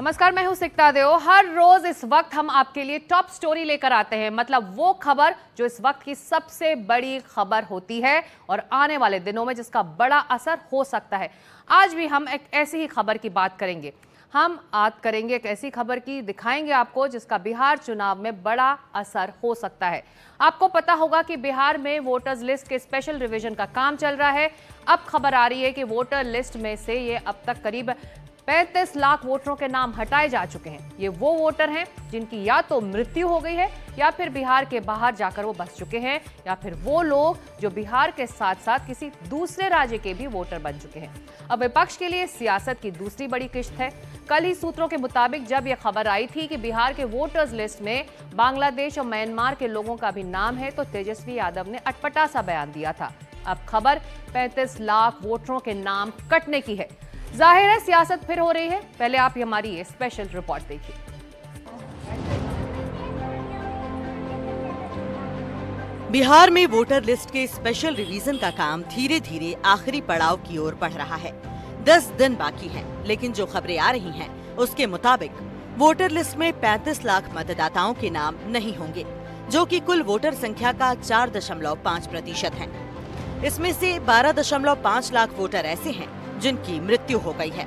नमस्कार, मैं हूं सिकता देओ। हर रोज इस वक्त हम आपके लिए टॉप स्टोरी लेकर आते हैं, मतलब वो खबर जो इस वक्त की सबसे बड़ी खबर होती है और आने वाले दिनों में जिसका बड़ा असर हो सकता है। आज भी हम एक ऐसी ही खबर की बात करेंगे। हम बात करेंगे एक ऐसी खबर की, दिखाएंगे आपको जिसका बिहार चुनाव में बड़ा असर हो सकता है। आपको पता होगा कि बिहार में वोटर्स लिस्ट के स्पेशल रिवीजन का काम चल रहा है। अब खबर आ रही है कि वोटर लिस्ट में से ये अब तक करीब 35 लाख वोटरों के नाम हटाए जा चुके हैं। ये वो वोटर हैं जिनकी या तो मृत्यु हो गई है या फिर बिहार के बाहर जाकर वो बस चुके हैं, या फिर वो लोग जो बिहार के साथ साथ किसी दूसरे राज्य के भी वोटर बन चुके हैं। अब विपक्ष के लिए सियासत की दूसरी बड़ी किश्त है। कल ही सूत्रों के मुताबिक जब यह खबर आई थी कि बिहार के वोटर्स लिस्ट में बांग्लादेश और म्यांमार के लोगों का भी नाम है, तो तेजस्वी यादव ने अटपटा सा बयान दिया था। अब खबर 35 लाख वोटरों के नाम कटने की है। जाहिर है सियासत फिर हो रही है। पहले आप हमारी ये स्पेशल रिपोर्ट देखिए। बिहार में वोटर लिस्ट के स्पेशल रिवीजन का काम धीरे धीरे आखिरी पड़ाव की ओर बढ़ रहा है। 10 दिन बाकी हैं, लेकिन जो खबरें आ रही हैं उसके मुताबिक वोटर लिस्ट में 35 लाख मतदाताओं के नाम नहीं होंगे, जो कि कुल वोटर संख्या का 4.5% है। इसमें से 12.5 लाख वोटर ऐसे हैं जिनकी मृत्यु हो गई है।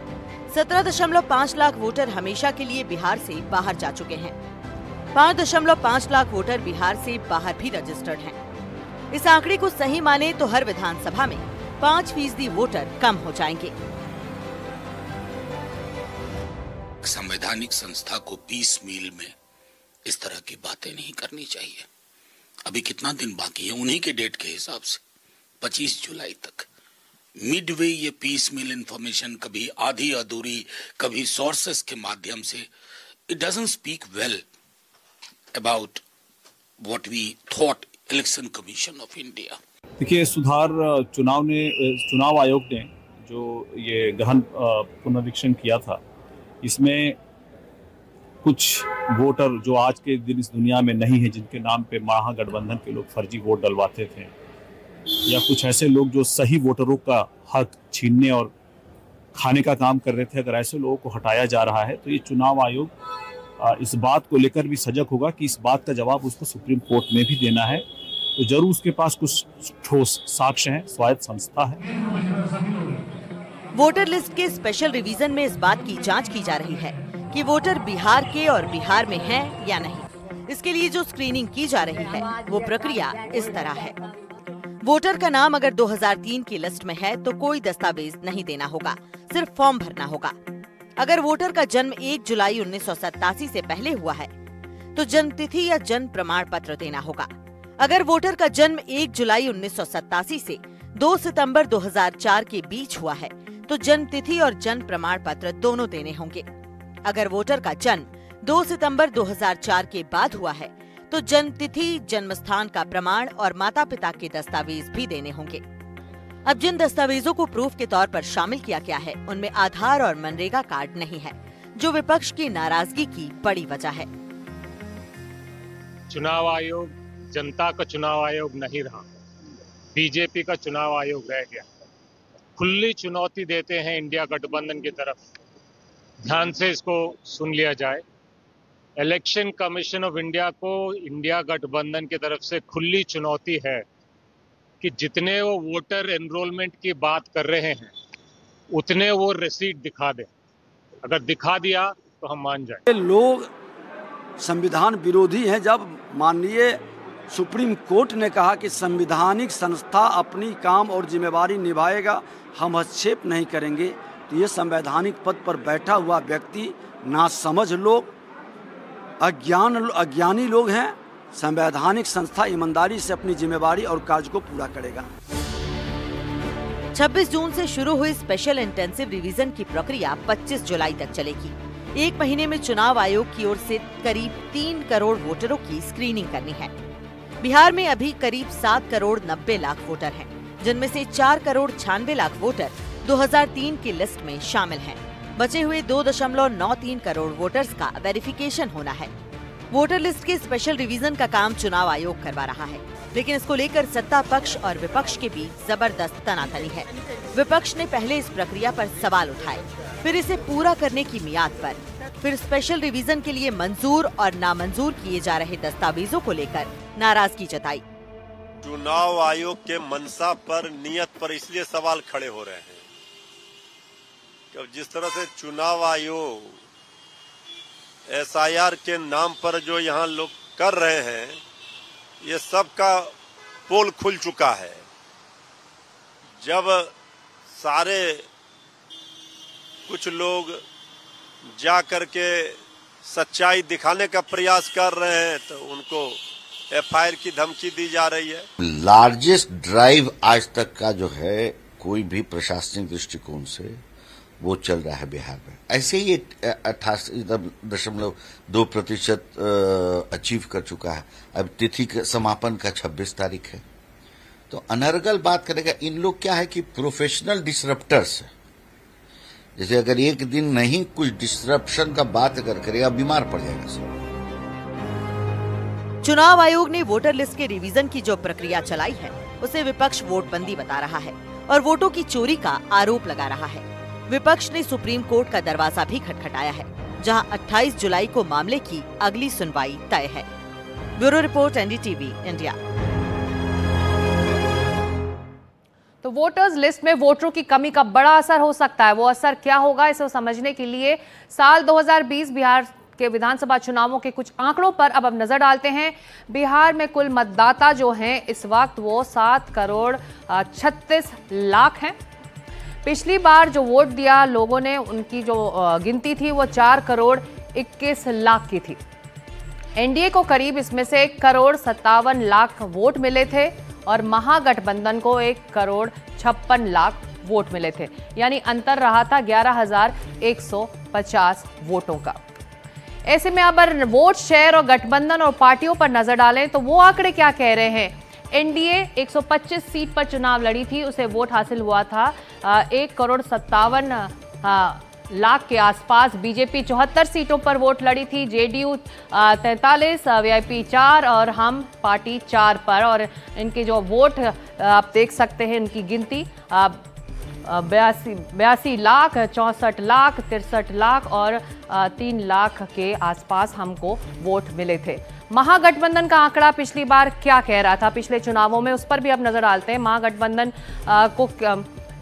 17.5 लाख वोटर हमेशा के लिए बिहार से बाहर जा चुके हैं। 5.5 लाख वोटर बिहार से बाहर भी रजिस्टर्ड हैं। इस आंकड़े को सही माने तो हर विधानसभा में 5% वोटर कम हो जाएंगे। संवैधानिक संस्था को पीसमील में इस तरह की बातें नहीं करनी चाहिए। अभी कितना दिन बाकी है? उन्हीं के डेट के हिसाब से 25 जुलाई तक मिडवे ये पीस मिल इंफॉर्मेशन कभी आधी अधूरी, कभी सोर्सेस के माध्यम से, it doesn't speak well about what we thought election commission of India. देखिए, चुनाव आयोग ने जो ये गहन पुनरीक्षण किया था, इसमें कुछ वोटर जो आज के दिन इस दुनिया में नहीं है, जिनके नाम पे महागठबंधन के लोग फर्जी वोट डलवाते थे, या कुछ ऐसे लोग जो सही वोटरों का हक छीनने और खाने का काम कर रहे थे, अगर ऐसे लोगों को हटाया जा रहा है तो ये चुनाव आयोग इस बात को लेकर भी सजग होगा कि इस बात का जवाब उसको सुप्रीम कोर्ट में भी देना है। तो जरूर उसके पास कुछ ठोस साक्ष्य हैं, स्वायत्त संस्था है। वोटर लिस्ट के स्पेशल रिवीजन में इस बात की जांच की जा रही है कि वोटर बिहार के और बिहार में हैं या नहीं। इसके लिए जो स्क्रीनिंग की जा रही है वो प्रक्रिया इस तरह है। वोटर का नाम अगर 2003 की लिस्ट में है तो कोई दस्तावेज नहीं देना होगा, सिर्फ फॉर्म भरना होगा। अगर वोटर का जन्म 1 जुलाई 1987 से पहले हुआ है तो जन्म तिथि या जन्म प्रमाण पत्र देना होगा। अगर वोटर का जन्म 1 जुलाई 1987 से 2 सितंबर 2004 के बीच हुआ है तो जन्म तिथि और जन्म प्रमाण पत्र दोनों देने होंगे। अगर वोटर का जन्म 2 सितंबर 2004 के बाद हुआ है तो जन्म तिथि, जन्म स्थान का प्रमाण और माता पिता के दस्तावेज भी देने होंगे। अब जिन दस्तावेजों को प्रूफ के तौर पर शामिल किया गया है उनमें आधार और मनरेगा कार्ड नहीं है, जो विपक्ष की नाराजगी की बड़ी वजह है। चुनाव आयोग जनता का चुनाव आयोग नहीं रहा, बीजेपी का चुनाव आयोग रह गया। खुली चुनौती देते हैं इंडिया गठबंधन की तरफ, ध्यान से इसको सुन लिया जाए। इलेक्शन कमीशन ऑफ इंडिया को इंडिया गठबंधन की तरफ से खुली चुनौती है कि जितने वो वोटर एनरोलमेंट की बात कर रहे हैं उतने वो रिसीट दिखा दें। अगर दिखा दिया तो हम मान जाए। लोग संविधान विरोधी हैं। जब माननीय सुप्रीम कोर्ट ने कहा कि संवैधानिक संस्था अपनी काम और जिम्मेवारी निभाएगा, हम हस्तक्षेप नहीं करेंगे, तो ये संवैधानिक पद पर बैठा हुआ व्यक्ति नासमझ लोग, अज्ञानी लोग हैं। संवैधानिक संस्था ईमानदारी से अपनी जिम्मेवारी और कार्य को पूरा करेगा। 26 जून से शुरू हुई स्पेशल इंटेंसिव रिवीजन की प्रक्रिया 25 जुलाई तक चलेगी। एक महीने में चुनाव आयोग की ओर से करीब 3 करोड़ वोटरों की स्क्रीनिंग करनी है। बिहार में अभी करीब 7 करोड़ 90 लाख वोटर हैं, जिनमें से 4 करोड़ 96 लाख वोटर 2003 की लिस्ट में शामिल हैं। बचे हुए 2.93 करोड़ वोटर्स का वेरिफिकेशन होना है। वोटर लिस्ट के स्पेशल रिवीजन का काम चुनाव आयोग करवा रहा है। लेकिन इसको लेकर सत्ता पक्ष और विपक्ष के बीच जबरदस्त तनातनी है। विपक्ष ने पहले इस प्रक्रिया पर सवाल उठाए, फिर इसे पूरा करने की मियाद पर, फिर स्पेशल रिवीजन के लिए मंजूर और नामंजूर किए जा रहे दस्तावेजों को लेकर नाराजगी जताई। चुनाव आयोग के मंशा पर, नियत पर इसलिए सवाल खड़े हो रहे हैं कि जिस तरह से चुनाव आयोग SIR के नाम पर जो यहाँ लोग कर रहे हैं, ये सबका पोल खुल चुका है। जब सारे कुछ लोग जा करके सच्चाई दिखाने का प्रयास कर रहे हैं तो उनको FIR की धमकी दी जा रही है। लार्जेस्ट ड्राइव आज तक का जो है कोई भी प्रशासनिक दृष्टिकोण से वो चल रहा है बिहार में। ऐसे ही 88.2% अचीव कर चुका है। अब तिथि का समापन का 26 तारीख है। तो अनर्गल बात करेगा। इन लोग क्या है कि प्रोफेशनल डिसरप्टर्स है। जैसे अगर एक दिन नहीं कुछ डिसरप्शन का बात अगर करेगा बीमार पड़ जाएगा सब। चुनाव आयोग ने वोटर लिस्ट के रिवीजन की जो प्रक्रिया चलाई है उसे विपक्ष वोटबंदी बता रहा है और वोटों की चोरी का आरोप लगा रहा है। विपक्ष ने सुप्रीम कोर्ट का दरवाजा भी खटखटाया है, जहां 28 जुलाई को मामले की अगली सुनवाई तय है। Bureau report NDTV India. तो वोटर्स लिस्ट में वोटरों की कमी का बड़ा असर हो सकता है। वो असर क्या होगा, इसे समझने के लिए साल 2020 बिहार के विधानसभा चुनावों के कुछ आंकड़ों पर अब नजर डालते हैं। बिहार में कुल मतदाता जो हैं इस वक्त वो 7 करोड़ 36 लाख हैं। पिछली बार जो वोट दिया लोगों ने, उनकी जो गिनती थी वो 4 करोड़ 21 लाख की थी। NDA को करीब इसमें से 1 करोड़ 57 लाख वोट मिले थे और महागठबंधन को 1 करोड़ 56 लाख वोट मिले थे। यानी अंतर रहा था 11,150 वोटों का। ऐसे में अगर वोट शेयर और गठबंधन और पार्टियों पर नजर डालें तो वो आंकड़े क्या कह रहे हैं। NDA 125 सीट पर चुनाव लड़ी थी, उसे वोट हासिल हुआ था 1 करोड़ 57 लाख के आसपास। बीजेपी 74 सीटों पर वोट लड़ी थी, JDU 43, VIP 4 और हम पार्टी 4 पर। और इनके जो वोट आप देख सकते हैं, इनकी गिनती 82 लाख, 64 लाख, 63 लाख और 3 लाख के आसपास हमको वोट मिले थे। महागठबंधन का आंकड़ा पिछली बार क्या कह रहा था पिछले चुनावों में, उस पर भी अब नजर डालते हैं। महागठबंधन को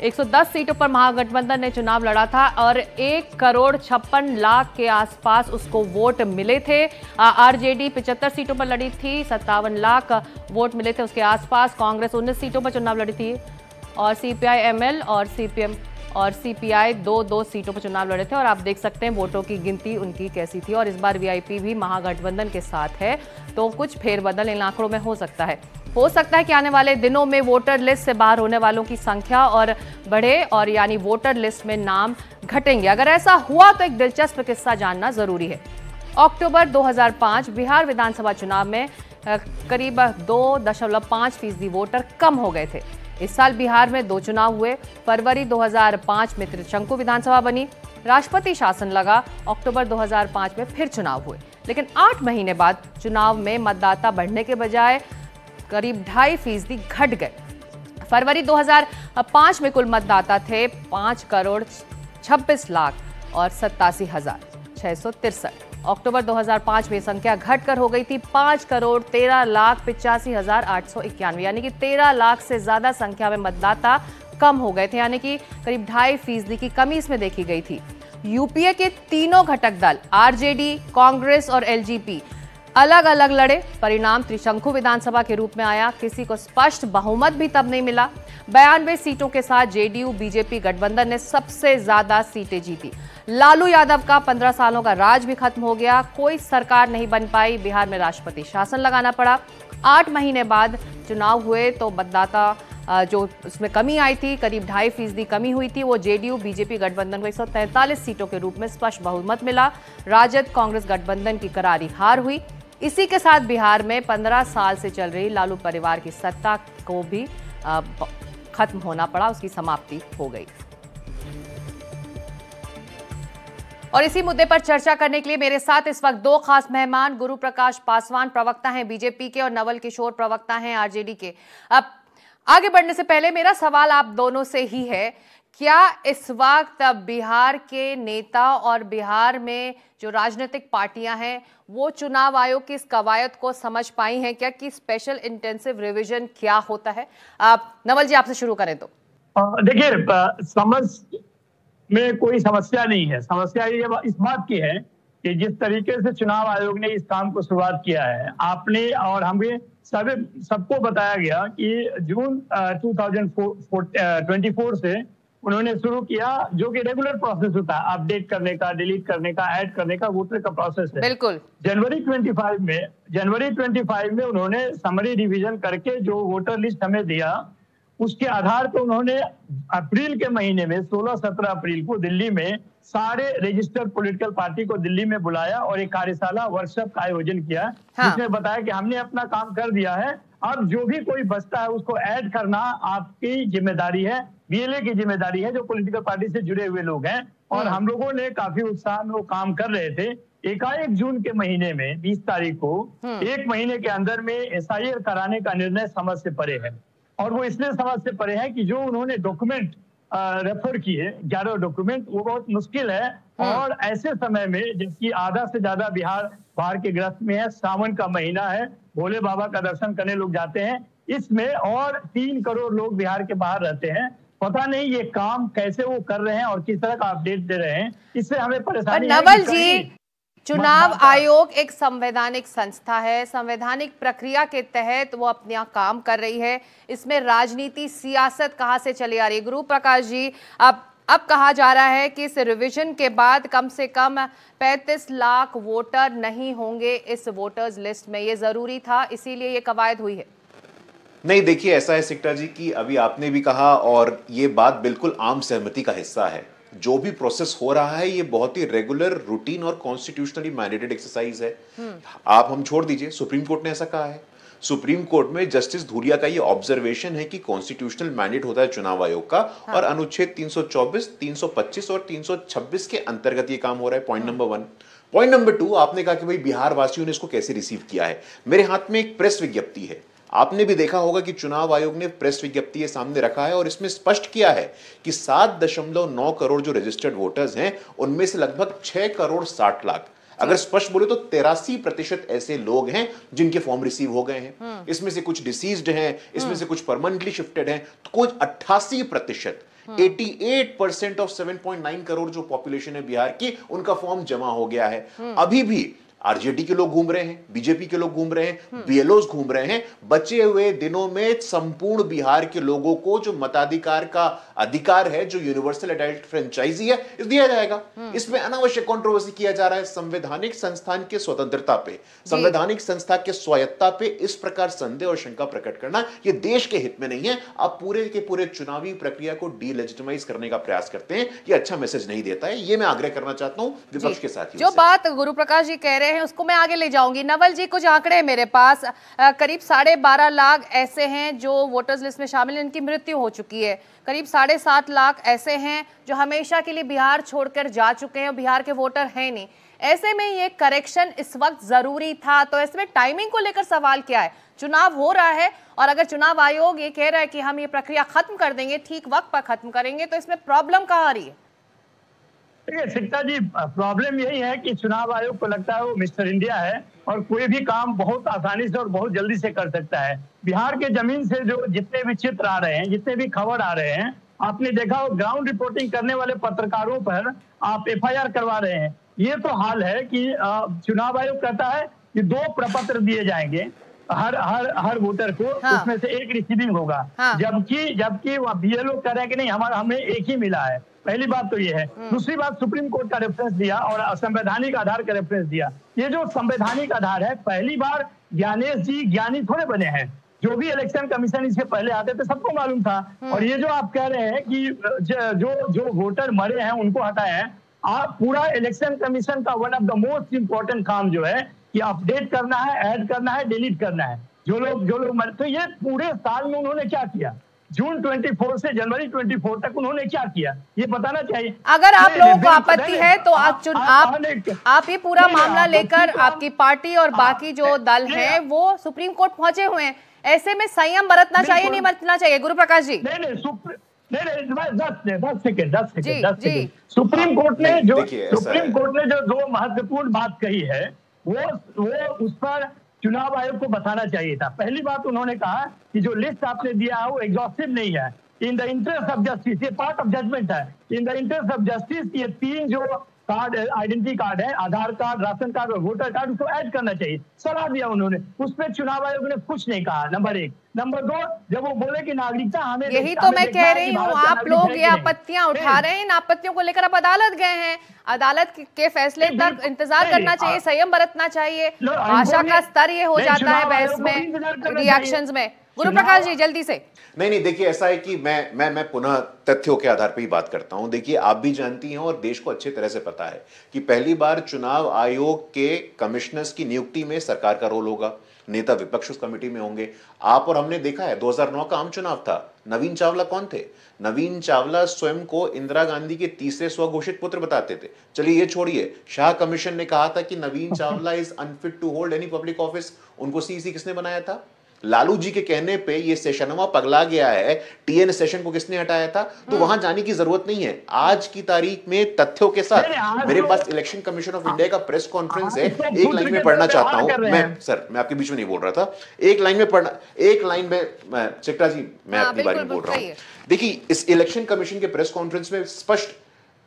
110 सीटों पर महागठबंधन ने चुनाव लड़ा था और 1 करोड़ 56 लाख के आसपास उसको वोट मिले थे। RJD 75 सीटों पर लड़ी थी, 57 लाख वोट मिले थे उसके आसपास। कांग्रेस 19 सीटों पर चुनाव लड़ी थी और CPI ML और CPM और CPI 2 सीटों पर चुनाव लड़े थे। और आप देख सकते हैं वोटों की गिनती उनकी कैसी थी। और इस बार VIP भी महागठबंधन के साथ है, तो कुछ फेरबदल इन आंकड़ों में हो सकता है। हो सकता है कि आने वाले दिनों में वोटर लिस्ट से बाहर होने वालों की संख्या और बढ़े और यानी वोटर लिस्ट में नाम घटेंगे। अगर ऐसा हुआ तो एक दिलचस्प किस्सा जानना जरूरी है। अक्टूबर 2005 बिहार विधानसभा चुनाव में करीब 2.5% वोटर कम हो गए थे। इस साल बिहार में 2 चुनाव हुए। फरवरी 2005 में त्रिशंकु विधानसभा बनी, राष्ट्रपति शासन लगा। अक्टूबर 2005 में फिर चुनाव हुए, लेकिन 8 महीने बाद चुनाव में मतदाता बढ़ने के बजाय करीब 2.5% घट गए। फरवरी 2005 में कुल मतदाता थे 5 करोड़ 26 लाख और 87,663। अक्टूबर 2005 में संख्या घटकर हो गई थी 5 करोड़ 13 लाख 85,891, यानी कि 13 लाख से ज्यादा संख्या में मतदाता कम हो गए थे, यानी कि करीब 2.5% की कमी इसमें देखी गई थी। यूपीए के तीनों घटक दल RJD, कांग्रेस और LGP अलग अलग लड़े। परिणाम त्रिशंकु विधानसभा के रूप में आया। किसी को स्पष्ट बहुमत भी तब नहीं मिला। 92 सीटों के साथ JDU BJP गठबंधन ने सबसे ज्यादा सीटें जीती। लालू यादव का 15 सालों का राज भी खत्म हो गया। कोई सरकार नहीं बन पाई। बिहार में राष्ट्रपति शासन लगाना पड़ा। 8 महीने बाद चुनाव हुए तो मतदाता जो उसमें कमी आई थी, करीब 2.5% कमी हुई थी, वो JDU BJP गठबंधन को 143 सीटों के रूप में स्पष्ट बहुमत मिला। राजद कांग्रेस गठबंधन की करारी हार हुई। इसी के साथ बिहार में 15 साल से चल रही लालू परिवार की सत्ता को भी खत्म होना पड़ा, उसकी समाप्ति हो गई। और इसी मुद्दे पर चर्चा करने के लिए मेरे साथ इस वक्त दो खास मेहमान, गुरु प्रकाश पासवान प्रवक्ता हैं बीजेपी के और नवल किशोर प्रवक्ता हैं आरजेडी के। अब आगे बढ़ने से पहले मेरा सवाल आप दोनों से ही है, क्या इस वक्त बिहार के नेता और बिहार में जो राजनीतिक पार्टियां हैं वो चुनाव आयोग की इस कवायद को समझ पाई हैं क्या कि स्पेशल इंटेंसिव रिवीजन क्या होता है? आप नवल जी आपसे शुरू करें तो। देखिए, समझ में कोई समस्या नहीं है। समस्या ये इस बात की है कि जिस तरीके से चुनाव आयोग ने इस काम को शुरुआत किया है, आपने और हमें सबको बताया गया कि जून 2024 से उन्होंने शुरू किया, जो कि रेगुलर प्रोसेस होता है, अपडेट करने का, डिलीट करने का, ऐड करने का, वोटर का प्रोसेस है। बिल्कुल। जनवरी 25 में उन्होंने समरी रिवीजन करके जो वोटर लिस्ट हमें दिया, उसके आधार पर उन्होंने अप्रैल के महीने में 16-17 अप्रैल को दिल्ली में सारे रजिस्टर्ड पॉलिटिकल पार्टी को दिल्ली में बुलाया और एक कार्यशाला वर्कशॉप का आयोजन किया, जिसमें बताया कि हमने अपना काम कर दिया है, अब जो भी कोई बचता है उसको ऐड करना आपकी जिम्मेदारी है, बीएलए की जिम्मेदारी है, जो पॉलिटिकल पार्टी से जुड़े हुए लोग हैं। और हम लोगों ने काफी उत्साह में वो काम कर रहे थे। एकाएक जून के महीने में 20 तारीख को एक महीने के अंदर में एसआईआर कराने का निर्णय समझ से परे है। और वो इसलिए समझ से परे है कि जो उन्होंने डॉक्यूमेंट रेफर किए 11 डॉक्यूमेंट, वो बहुत मुश्किल है। और ऐसे समय में जबकि आधा से ज्यादा बिहार बाढ़ के ग्रस्त में है, सावन का महीना है, भोले बाबा का दर्शन करने लोग जाते हैं, इसमें और 3 करोड़ लोग बिहार के बाहर रहते हैं। पता नहीं ये काम कैसे वो कर रहे हैं और किस तरह का अपडेट दे रहे हैं, इससे हमें परेशानी है। नवल जी, चुनाव आयोग एक संवैधानिक संस्था है, संवैधानिक प्रक्रिया के तहत वो अपना काम कर रही है, इसमें राजनीति सियासत कहां से चली आ रही है? गुरु प्रकाश जी, अब कहा जा रहा है कि इस रिवीजन के बाद कम से कम 35 लाख वोटर नहीं होंगे इस वोटर्स लिस्ट में, ये जरूरी था, इसीलिए ये कवायद हुई है। नहीं, देखिए ऐसा है सिक्टा जी कि अभी आपने भी कहा और ये बात बिल्कुल आम सहमति का हिस्सा है। जो भी प्रोसेस हो रहा है ये बहुत ही रेगुलर, रूटीन और कॉन्स्टिट्यूशनली मैंडेटेड एक्सरसाइज है। आप हम छोड़ दीजिए, सुप्रीम कोर्ट ने ऐसा कहा है। सुप्रीम कोर्ट में जस्टिस धूलिया का ये ऑब्जर्वेशन है कि कॉन्स्टिट्यूशनल मैंडेट होता है चुनाव आयोग का, और अनुच्छेद 324, 325 और 326 के अंतर्गत ये काम हो रहा है। Point number 1। पॉइंट नंबर 2, आपने कहा कि भाई बिहार वासियों ने इसको कैसे रिसीव किया है। मेरे हाथ में एक प्रेस विज्ञप्ति है, आपने भी देखा होगा कि चुनाव आयोग ने प्रेस विज्ञप्ति सामने रखा है और इसमें स्पष्ट किया है कि 7.9 करोड़ जो रजिस्टर्ड वोटर्स हैं उनमें से लगभग 6 करोड़ 60 लाख, अगर स्पष्ट बोले तो 83% ऐसे लोग हैं जिनके फॉर्म रिसीव हो गए हैं। इसमें से कुछ डिसीज्ड हैं, इसमें से कुछ परमानेंटली शिफ्टेड हैं, तो कुछ 88%, 88% ऑफ 7.9 करोड़ जो पॉपुलेशन है बिहार की, उनका फॉर्म जमा हो गया है। अभी भी आरजेडी के लोग घूम रहे हैं, बीजेपी के लोग घूम रहे हैं, बीएलओज घूम रहे हैं। बचे हुए दिनों में संपूर्ण बिहार के लोगों को जो मताधिकार का अधिकार है, जो यूनिवर्सल एडल्ट फ्रेंचाइजी है, इस दिया जाएगा। इसमें अनावश्यक कंट्रोवर्सी किया जा रहा है। संवैधानिक संस्थान के स्वतंत्रता पे, संवैधानिक संस्था के स्वायत्ता पे इस प्रकार संदेह और शंका प्रकट करना ये देश के हित में नहीं है। आप पूरे के पूरे चुनावी प्रक्रिया को डीलेजिटिमाइज करने का प्रयास करते हैं, ये अच्छा मैसेज नहीं देता है। ये मैं आग्रह करना चाहता हूं विपक्ष के साथ। जो बात गुरु प्रकाश जी कह रहे हैं उसको मैं आगे ले जाऊंगी। नवल जी, कुछ आंकड़े मेरे पास, करीब 12.5 लाख ऐसे हैं जो वोटर्स लिस्ट में शामिल हैं, इनकी मृत्यु हो चुकी है। करीब 7.5 लाख ऐसे हैं जो हमेशा के लिए बिहार छोड़कर जा चुके हैं और बिहार के वोटर हैं नहीं। ऐसे में ये करेक्शन इस वक्त जरूरी था, तो इसमें टाइमिंग को लेकर सवाल क्या है? चुनाव हो रहा है और अगर चुनाव आयोग ये कह रहा है कि हम ये प्रक्रिया खत्म कर देंगे, ठीक वक्त पर खत्म करेंगे, तो इसमें प्रॉब्लम कहाँ आ रही है? सिक्ता जी, प्रॉब्लम यही है कि चुनाव आयोग को लगता है वो मिस्टर इंडिया है और कोई भी काम बहुत आसानी से और बहुत जल्दी से कर सकता है। बिहार के जमीन से जो जितने भी चित्र आ रहे हैं, जितने भी खबर आ रहे हैं, आपने देखा ग्राउंड रिपोर्टिंग करने वाले पत्रकारों पर आप एफआईआर करवा रहे हैं। ये तो हाल है कि चुनाव आयोग कहता है कि 2 प्रपत्र दिए जाएंगे हर वोटर को, उसमें से एक रिसीविंग होगा। जबकि वह बीएलओ कह रहे हैं कि नहीं, हमें एक ही मिला है। पहली बात तो ये है। दूसरी बात, सुप्रीम कोर्ट का रेफरेंस दिया और संवैधानिक आधार का रेफरेंस दिया। ये जो संवैधानिक आधार है, पहली बार ज्ञानेश जी ज्ञानी थोड़े बने हैं, जो भी इलेक्शन कमीशन इसके पहले आते थे सबको मालूम था। और ये जो आप कह रहे हैं कि जो वोटर मरे हैं उनको हटाए हैं, आप पूरा इलेक्शन कमीशन का one of the most important काम जो है कि अपडेट करना है, ऐड करना है, डिलीट करना है। जो लोग मरे, तो ये पूरे साल में उन्होंने क्या किया? जून 24 से जनवरी 24 तक उन्होंने क्या किया, ये बताना चाहिए। अगर आप लोगों को आपत्ति है तो आप ये पूरा मामला लेकर आपकी पार्टी और बाकी जो दल हैं वो सुप्रीम कोर्ट पहुंचे हुए हैं, ऐसे में संयम बरतना चाहिए, नहीं बरतना चाहिए? गुरु प्रकाश जी, नहीं, 10 सेकेंड। सुप्रीम कोर्ट ने जो दो महत्वपूर्ण बात कही है वो उस पर चुनाव आयोग को बताना चाहिए था। पहली बात उन्होंने कहा कि जो लिस्ट आपने दिया है वो एग्जॉस्टिव नहीं है। In the interest of justice, ये पार्ट ऑफ जजमेंट है, in the interest of justice ये 3 जो कार्ड, आइडेंटिटी कार्ड है, आधार कार्ड, राशन कार्ड और वोटर कार्ड, उसको ऐड करना चाहिए। सलाह दिया उन्होंने, उसमें चुनाव आयोग ने कुछ नहीं कहा, नंबर 1। नंबर 2, जब वो बोले कि नागरिकता हमें, यही तो मैं कह रही हूँ, आप लोग ये आपत्तियां उठा रहे हैं, इन आपत्तियों को लेकर आप अदालत गए हैं, अदालत के फैसले तक इंतजार करना चाहिए, संयम बरतना चाहिए। भाषा का स्तर ये हो जाता है बहस में, रिएक्शंस में। गुरु प्रकाश जी जल्दी से। नहीं, देखिए ऐसा है कि मैं पुनः तथ्यों के आधार पर ही बात करता हूं। देखिए आप भी जानती हैं और देश को अच्छे तरह से पता है कि पहली बार चुनाव आयोग के कमिश्नर्स की नियुक्ति में सरकार का रोल होगा, नेता विपक्ष उस कमेटी में होंगे। आप और हमने देखा है 2009 का आम चुनाव था, नवीन चावला कौन थे? नवीन चावला स्वयं को इंदिरा गांधी के तीसरे स्वघोषित पुत्र बताते थे। चलिए ये छोड़िए, शाह कमीशन ने कहा था कि Navin Chawla is unfit to hold any public office, उनको सीईसी किसने बनाया था? लालू जी के कहने पे ये सेशनवा पगला गया है, टीएन सेशन को किसने हटाया था? तो वहां जाने की जरूरत नहीं है। आज की तारीख में तथ्यों के साथ मेरे पास इलेक्शन कमीशन ऑफ इंडिया का प्रेस कॉन्फ्रेंस है, एक लाइन में पढ़ना चाहता हूं मैं आपके बीच में नहीं बोल रहा था, एक लाइन में चिक्टा जी मैं अपनी बारी में बोल रहा हूं। देखिए इस इलेक्शन कमीशन के प्रेस कॉन्फ्रेंस में स्पष्ट,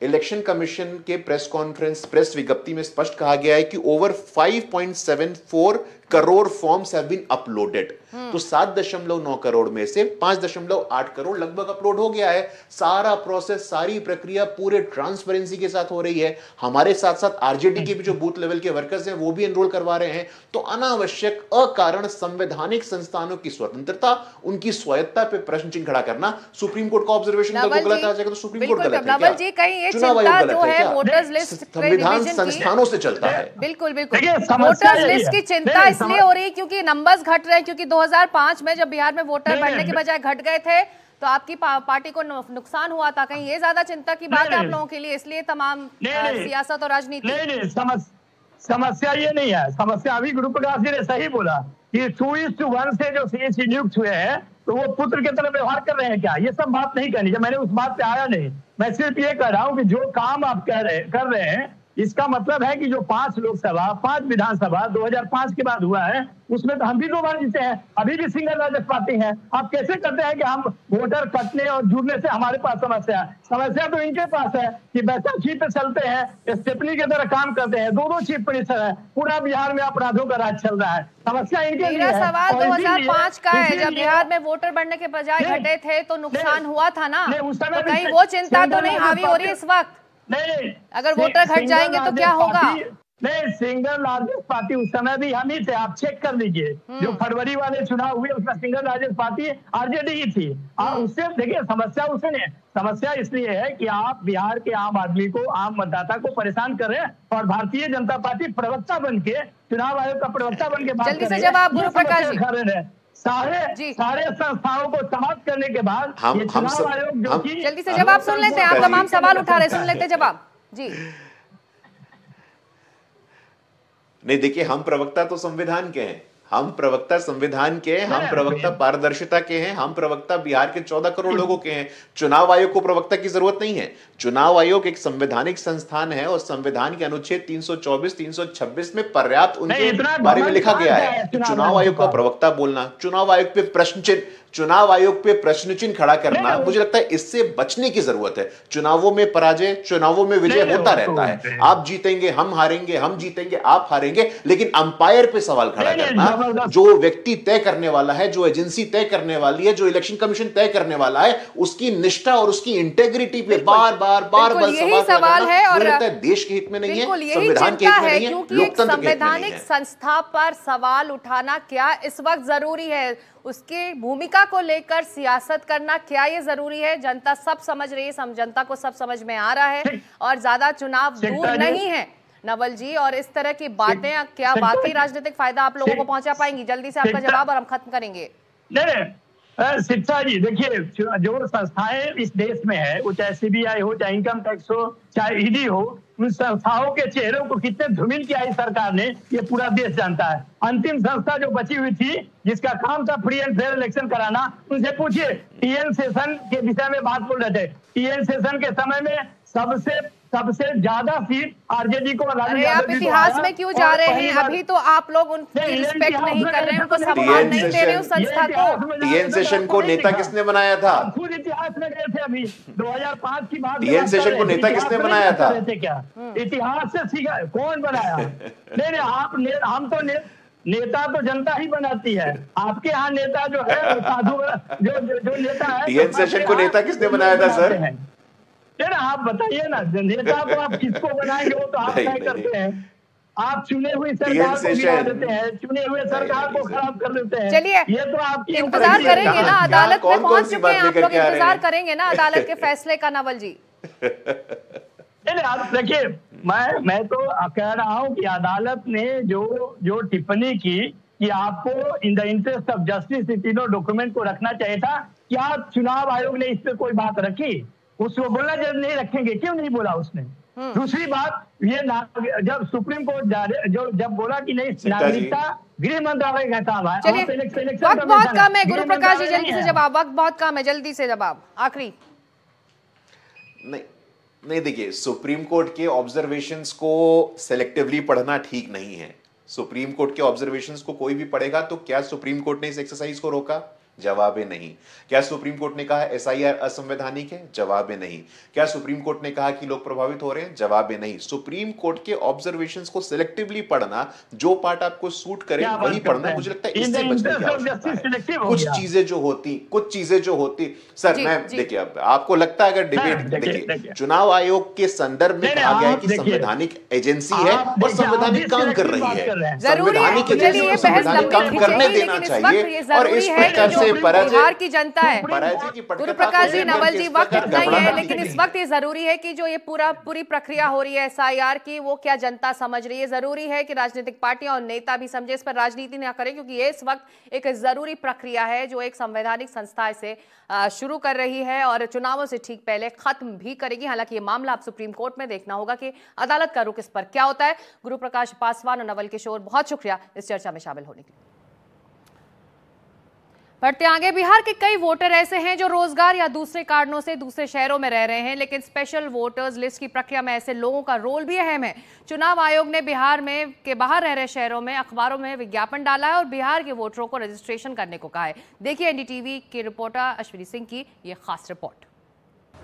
इलेक्शन कमीशन के प्रेस विज्ञप्ति में स्पष्ट कहा गया है कि over 5.74 crore forms have been uploaded. तो 7.9 करोड़ में से 5.8 करोड़ लगभग अपलोड हो गया है। सारा प्रोसेस, सारी प्रक्रिया पूरे ट्रांसपेरेंसी के साथ हो रही है। हमारे साथ साथ आरजेडी के भी जो बूथ लेवल के वर्कर्स हैं वो भी एनरोल करवा रहे हैं। तो अनावश्यक अकारण संवैधानिक संस्थानों की स्वतंत्रता, उनकी स्वायत्ता पे प्रश्न चिन्ह खड़ा करना, सुप्रीम कोर्ट का ऑब्जर्वेशन गलत आ जाएगा तो सुप्रीम कोर्ट गलत है क्या? चुनाव आयोग गलत है क्या? संविधान संस्थानों से चलता है। बिल्कुल वोटर्स लिस्ट की चिंता इसलिए हो रही क्योंकि नंबर्स घट रहे हैं, क्योंकि 2005 में जब बिहार में वोटर बढ़ने के बजाय घट गए थे तो आपकी पार्टी को नुकसान हुआ था। कहीं ये ज्यादा चिंता की बात है आप लोगों के लिए? इसलिए तमाम सियासत और राजनीति। नहीं, समस्या ये नहीं है। समस्या अभी गुरु प्रकाश जी ने सही बोला कि 2:1 से जो सीएसी नियुक्त हुए हैं तो वो पुत्र की तरह व्यवहार कर रहे हैं क्या? ये सब बात नहीं करनी, जब मैंने उस बात पे आया नहीं। मैं सिर्फ ये कह रहा हूँ कि जो काम आप कर रहे हैं इसका मतलब है कि जो 5 लोकसभा, 5 विधानसभा 2005 के बाद हुआ है उसमें तो हम भी 2 बार जीते हैं, अभी भी सिंगल लार्जेस्ट पार्टी है। आप कैसे करते हैं कि हम वोटर कटने और जुड़ने से हमारे पास समस्या तो इनके पास है कि बैसाखी पे चलते हैं, स्टेपनी की तरह काम करते हैं, 2 चीफ मिनिस्टर है, पूरा बिहार में अपराधों का राज चल रहा है। समस्या इनके लिए है। मेरा सवाल 2005 का है, जब बिहार में वोटर बढ़ने के बजाय घटे थे तो नुकसान हुआ था ना, तो कहीं वो चिंता तो नहीं हावी हो रही इस वक्त? नहीं, अगर वोटर घट जाएंगे तो क्या होगा? नहीं, सिंगल लार्जेस्ट पार्टी उस समय भी हम ही थे, आप चेक कर लीजिए। जो फरवरी वाले चुनाव हुए उसमें सिंगल लार्जेस्ट पार्टी आरजेडी ही थी। और उससे देखिए समस्या उसने, समस्या इसलिए है कि आप बिहार के आम आदमी को, आम मतदाता को परेशान कर रहे हैं और भारतीय जनता पार्टी प्रवक्ता बन के, चुनाव आयोग का प्रवक्ता बन के बात जल्दी से जवाब गुरु प्रकाश जी। सारे संस्थाओं को समाप्त करने के बाद ये चुनाव आयोग जो कि जल्दी से जवाब सुन लेते हैं, आप तमाम सवाल उठा रहे, सुन लेते जवाब जी। नहीं देखिए, हम प्रवक्ता तो संविधान के हैं, हम प्रवक्ता संविधान के हैं, हम प्रवक्ता पारदर्शिता के हैं, हम प्रवक्ता बिहार के 14 करोड़ लोगों के हैं। चुनाव आयोग को प्रवक्ता की जरूरत नहीं है। चुनाव आयोग एक संवैधानिक संस्थान है और संविधान के अनुच्छेद 324, 326 में पर्याप्त उनके बारे में लिखा गया है। तो चुनाव आयोग का प्रवक्ता बोलना, चुनाव आयोग पे प्रश्न चिन्ह खड़ा करना, मुझे लगता है इससे बचने की जरूरत है। चुनावों में पराजय, चुनावों में विजय होता रहता है। आप जीतेंगे, हम हारेंगे, हम जीतेंगे, आप हारेंगे, लेकिन अंपायर पे सवाल खड़ा करना, जो व्यक्ति तय करने वाला है, जो एजेंसी तय करने वाली है, जो इलेक्शन कमीशन तय करने वाला है, उसकी निष्ठा और उसकी इंटेग्रिटी पे बार बार सवाल है। और देश के हित में नहीं है, संविधान के हित में नहीं है, क्योंकि संवैधानिक संस्था पर सवाल उठाना क्या इस वक्त जरूरी है? उसकी भूमिका को लेकर सियासत करना क्या ये जरूरी है? जनता सब समझ रही है, जनता को सब समझ में आ रहा है और ज्यादा चुनाव दूर नहीं है नवल जी। और इस तरह की बातें क्या वाकई राजनीतिक फायदा आप लोगों को पहुंचा पाएंगी? जल्दी से आपका जवाब और हम खत्म करेंगे। शिक्षा जी, देखिए जो संस्थाएं इस देश में है, वो चाहे सीबीआई हो, चाहे इनकम टैक्स हो, चाहे ईडी हो, उन संस्थाओं के चेहरों को कितने धूमिल किया इस सरकार ने, ये पूरा देश जानता है। अंतिम संस्था जो बची हुई थी, जिसका काम था फ्री एंड फेयर इलेक्शन कराना, उनसे पूछिए। टीएन सेशन के विषय में बात बोल रहे थे। टीएन सेशन के समय में सबसे ज्यादा सीट आरजेडी को। अरे आप इतिहास में क्यों जा रहे हैं? अभी तो आप लोग उनकी रिस्पेक्ट नहीं कर रहे हैं, उनको सम्मान नहीं दे रहे उस संस्था को। टीएन सेशन को नेता किसने बनाया था? खुद इतिहास में गए थे अभी 2005 की बात। टीएन सेशन को नेता किसने बनाया था? क्या इतिहास से सीखा? कौन बनाया? नहीं, हम तो नेता तो जनता ही बनाती है। आपके यहाँ नेता जो है, साधु जो नेता है। टीएन सेशन को नेता किसने बनाया था सर? ना आप बताइए ना, नेता को आप किसको बनाएंगे वो तो आप तय करते हैं। आप चुने हुई सरकार को गिरा देते हैं, चुने हुए सरकार को खराब कर देते हैं। चलिए, ये तो आपकी इंतजार करेंगे ना, अदालत में पहुंच चुके हैं आप लोग, इंतजार करेंगे ना अदालत के फैसले का। नवल जी नहीं, आप देखिए, मैं तो कह रहा हूं कि अदालत ने जो टिप्पणी की कि आपको in the interest of justice in तीनों डॉक्यूमेंट को रखना चाहिए था, क्या चुनाव आयोग ने इस पे कोई बात रखी? उसको बोलना जब नहीं रखेंगे, क्यों नहीं बोला उसने? दूसरी बात, ये जब सुप्रीम कोर्ट जब बोला कि नहीं, नागरिकता गृह मंत्रालय का काम है। चलिए, वक्त बहुत कम है गुरु प्रकाश जी, जल्दी से जवाब। वक्त बहुत कम है, जल्दी से जवाब आखिरी। नहीं देखिए, सुप्रीम कोर्ट के ऑब्जर्वेशंस को सेलेक्टिवली पढ़ना ठीक नहीं है। सुप्रीम कोर्ट के ऑब्जर्वेशंस को कोई भी पढ़ेगा तो क्या सुप्रीम कोर्ट ने इस एक्सरसाइज को रोका? जवाब है नहीं। क्या सुप्रीम कोर्ट ने कहा एसआईआर असंवैधानिक है? जवाब है नहीं। क्या सुप्रीम कोर्ट ने कहा कि लोग प्रभावित हो रहे हैं? जवाब है नहीं। सुप्रीम कोर्ट के ऑब्जर्वेशंस को सिलेक्टिवली पढ़ना, जो पार्ट आपको सूट करे वही पढ़ना, मुझे लगता है इससे बचने की आवश्यकता है। कुछ चीजें जो होती सर, मैं देखिए, अब आपको लगता है अगर डिबेट, देखिए चुनाव आयोग के संदर्भ में कहा गया है कि संवैधानिक एजेंसी है और संवैधानिक काम कर रही है, संवैधानिक एजेंसी को संवैधानिक काम करने देना चाहिए। और इस प्रकार से बिहार की जनता है। गुरु प्रकाश जी, नवल जी, वक्त इतना ही है, लेकिन इस वक्त ये जरूरी है कि जो ये पूरी प्रक्रिया हो रही है एसआईआर की, वो क्या जनता समझ रही है। जरूरी है कि राजनीतिक पार्टियां और नेता भी समझे, इस पर राजनीति ना करें, क्योंकि ये इस वक्त एक जरूरी प्रक्रिया है जो एक संवैधानिक संस्था से शुरू कर रही है और चुनावों से ठीक पहले खत्म भी करेगी। हालांकि ये मामला अब सुप्रीम कोर्ट में देखना होगा कि अदालत का रुख इस पर क्या होता है। गुरु प्रकाश पासवान और नवल किशोर, बहुत शुक्रिया इस चर्चा में शामिल होने के लिए। बढ़ते आगे, बिहार के कई वोटर ऐसे हैं जो रोजगार या दूसरे कारणों से दूसरे शहरों में रह रहे हैं, लेकिन स्पेशल वोटर्स लिस्ट की प्रक्रिया में ऐसे लोगों का रोल भी अहम है। चुनाव आयोग ने बिहार में के बाहर रह रहे शहरों में अखबारों में विज्ञापन डाला है और बिहार के वोटरों को रजिस्ट्रेशन करने को कहा है। देखिए एनडीटीवी के रिपोर्टर अश्विनी सिंह की ये खास रिपोर्ट।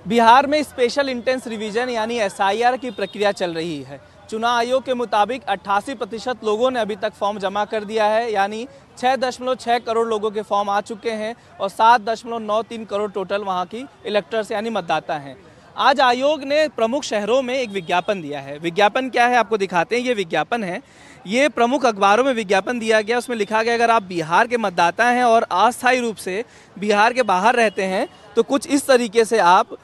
बिहार में स्पेशल इंटेंस रिवीजन यानी एसआईआर की प्रक्रिया चल रही है। चुनाव आयोग के मुताबिक 88% लोगों ने अभी तक फॉर्म जमा कर दिया है, यानी 6.6 करोड़ लोगों के फॉर्म आ चुके हैं और 7.93 करोड़ टोटल वहां की इलेक्टर्स यानी मतदाता हैं। आज आयोग ने प्रमुख शहरों में एक विज्ञापन दिया है। विज्ञापन क्या है आपको दिखाते हैं। ये विज्ञापन है, ये प्रमुख अखबारों में विज्ञापन दिया गया। उसमें लिखा गया अगर आप बिहार के मतदाता हैं और अस्थायी रूप से बिहार के बाहर रहते हैं तो कुछ इस तरीके से आप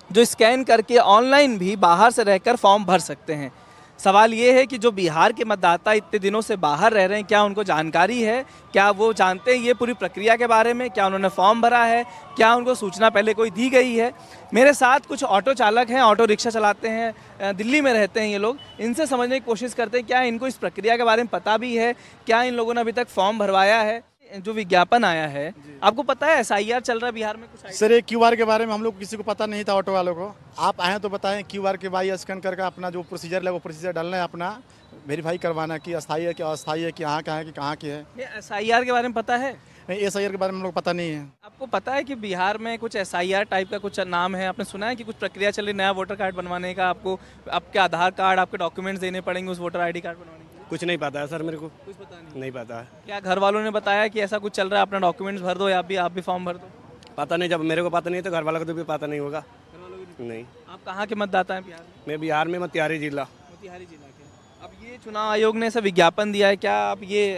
जो स्कैन करके ऑनलाइन भी बाहर से रहकर फॉर्म भर सकते हैं। सवाल ये है कि जो बिहार के मतदाता इतने दिनों से बाहर रह रहे हैं, क्या उनको जानकारी है, क्या वो जानते हैं ये पूरी प्रक्रिया के बारे में, क्या उन्होंने फॉर्म भरा है, क्या उनको सूचना पहले कोई दी गई है। मेरे साथ कुछ ऑटो चालक हैं, ऑटो रिक्शा चलाते हैं, दिल्ली में रहते हैं ये लोग। इनसे समझने की कोशिश करते हैं क्या इनको इस प्रक्रिया के बारे में पता भी है, क्या इन लोगों ने अभी तक फॉर्म भरवाया है। जो विज्ञापन आया है, आपको पता है एसआईआर चल रहा है बिहार में कुछ? सर, ये क्यूआर के बारे में हम लोग किसी को पता नहीं था, ऑटो वालों को। आप आए तो बताएं, क्यूआर के भाई स्कैन करके अपना जो प्रोसीजर है वो प्रोसीजर डालना है, अपना वेरीफाई करवाना है कि अस्थायी है कि अस्थायी है, कि यहाँ का है कि कहाँ की है। ये एसआईआर के बारे में पता है? नहीं, एसआईआर के बारे में हम लोग पता नहीं है। आपको पता है कि बिहार में कुछ एसआईआर टाइप का कुछ नाम है? आपने सुना है कि कुछ प्रक्रिया चल रही नया वोटर कार्ड बनवाने का? आपको आपके आधार कार्ड, आपके डॉक्यूमेंट्स देने पड़ेंगे उस वोटर आईडी कार्ड बनवाने के लिए? कुछ नहीं पता है सर, मेरे को कुछ पता नहीं पता है। क्या घर वालों ने बताया कि ऐसा कुछ चल रहा है, अपना डॉक्यूमेंट्स भर दो या आप भी फॉर्म भर दो? पता नहीं, जब मेरे को पता नहीं तो घर वालों को तो भी पता नहीं होगा। घर वालों को नहीं। आप कहाँ के मतदाता हैं बिहार में? मैं बिहार में मोतिहारी जिला के। अब ये चुनाव आयोग ने ऐसा विज्ञापन दिया है, क्या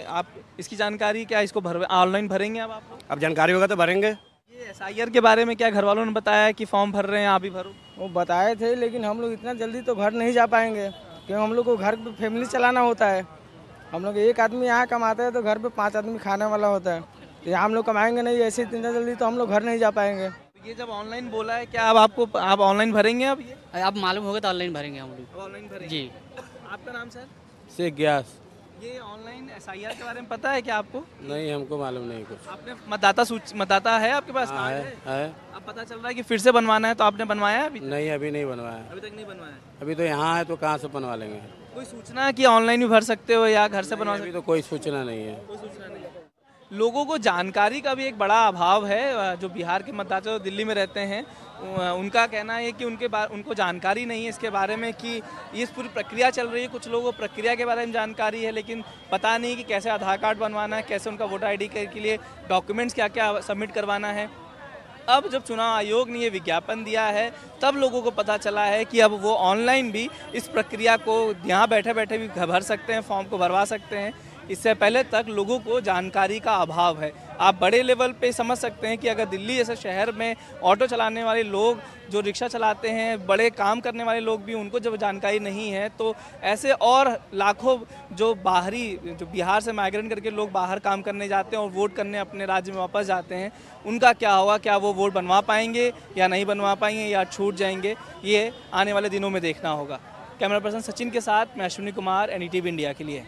आप इसकी जानकारी, क्या इसको ऑनलाइन भरेंगे अब आप लोग? अब जानकारी होगा तो भरेंगे। ये एसआईआर के बारे में क्या घर वालों ने बताया कि फॉर्म भर रहे हैं, आप भी भरो? वो बताए थे, लेकिन हम लोग इतना जल्दी तो घर नहीं जा पाएंगे, क्योंकि हम लोग को घर पे फैमिली चलाना होता है। हम लोग एक आदमी यहाँ कमाता है तो घर पे 5 आदमी खाने वाला होता है, तो हम लोग कमाएंगे नहीं ऐसे इतना जल्दी तो हम लोग घर नहीं जा पाएंगे। ये जब ऑनलाइन बोला है, क्या अब आप ऑनलाइन भरेंगे? अब ये अब मालूम होगा तो ऑनलाइन भरेंगे हम लोग। ऑनलाइन भरेंगे जी। आपका नाम सर? शेख ग्यास। ये ऑनलाइन SIR के बारे में पता है क्या आपको? नहीं, हमको मालूम नहीं कुछ। आपने मतदाता है आपके पास? हाँ, है। अब पता चल रहा है कि फिर से बनवाना है, तो आपने बनवाया है? नहीं, अभी नहीं बनवाया। अभी तक नहीं बनवाया? अभी तो यहाँ है तो कहाँ से बनवा लेंगे। कोई सूचना है कि ऑनलाइन भी भर सकते हो या घर से बनवा सकते हो? अभी तो कोई सूचना नहीं है। कोई सूचना नहीं है। लोगों को जानकारी का भी एक बड़ा अभाव है। जो बिहार के मतदाता दिल्ली में रहते हैं, उनका कहना है कि उनको जानकारी नहीं है इसके बारे में कि ये पूरी प्रक्रिया चल रही है। कुछ लोगों को प्रक्रिया के बारे में जानकारी है, लेकिन पता नहीं कि कैसे आधार कार्ड बनवाना है, कैसे उनका वोटर ID के लिए डॉक्यूमेंट्स क्या क्या सबमिट करवाना है। अब जब चुनाव आयोग ने ये विज्ञापन दिया है, तब लोगों को पता चला है कि अब वो ऑनलाइन भी इस प्रक्रिया को यहाँ बैठे बैठे भी भर सकते हैं, फॉर्म को भरवा सकते हैं। इससे पहले तक लोगों को जानकारी का अभाव है। आप बड़े लेवल पे समझ सकते हैं कि अगर दिल्ली जैसे शहर में ऑटो चलाने वाले लोग, जो रिक्शा चलाते हैं, बड़े काम करने वाले लोग भी, उनको जब जानकारी नहीं है, तो ऐसे और लाखों जो बिहार से माइग्रेट करके लोग बाहर काम करने जाते हैं और वोट करने अपने राज्य में वापस जाते हैं, उनका क्या होगा? क्या वो वोट बनवा पाएंगे या नहीं बनवा पाएंगे या छूट जाएंगे? ये आने वाले दिनों में देखना होगा। कैमरा पर्सन सचिन के साथ मैं अश्विनी कुमार, NDTV इंडिया के लिए।